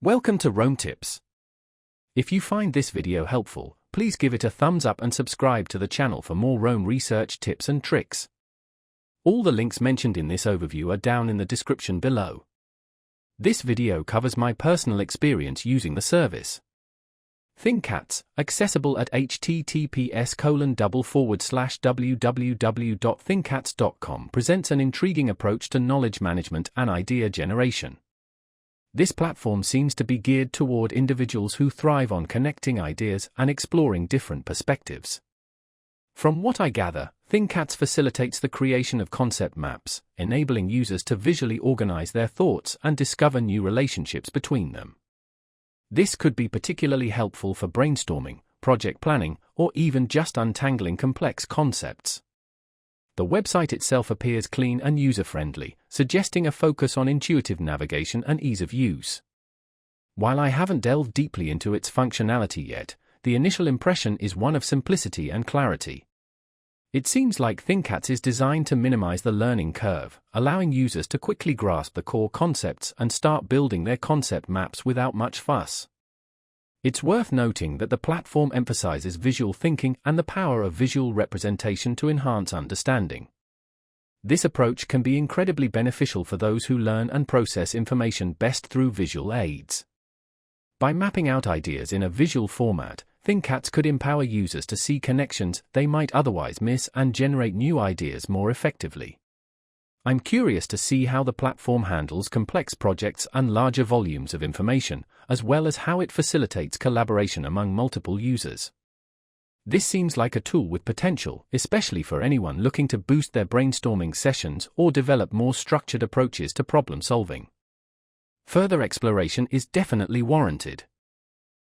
Welcome to Rome Tips. If you find this video helpful, please give it a thumbs up and subscribe to the channel for more Rome research tips and tricks. All the links mentioned in this overview are down in the description below. This video covers my personal experience using the service. ThinCats, accessible at https://www.thincats.com, presents an intriguing approach to knowledge management and idea generation. This platform seems to be geared toward individuals who thrive on connecting ideas and exploring different perspectives. From what I gather, ThinCats facilitates the creation of concept maps, enabling users to visually organize their thoughts and discover new relationships between them. This could be particularly helpful for brainstorming, project planning, or even just untangling complex concepts. The website itself appears clean and user-friendly, suggesting a focus on intuitive navigation and ease of use. While I haven't delved deeply into its functionality yet, the initial impression is one of simplicity and clarity. It seems like ThinCats is designed to minimize the learning curve, allowing users to quickly grasp the core concepts and start building their concept maps without much fuss. It's worth noting that the platform emphasizes visual thinking and the power of visual representation to enhance understanding. This approach can be incredibly beneficial for those who learn and process information best through visual aids. By mapping out ideas in a visual format, ThinCats could empower users to see connections they might otherwise miss and generate new ideas more effectively. I'm curious to see how the platform handles complex projects and larger volumes of information, as well as how it facilitates collaboration among multiple users. This seems like a tool with potential, especially for anyone looking to boost their brainstorming sessions or develop more structured approaches to problem solving. Further exploration is definitely warranted.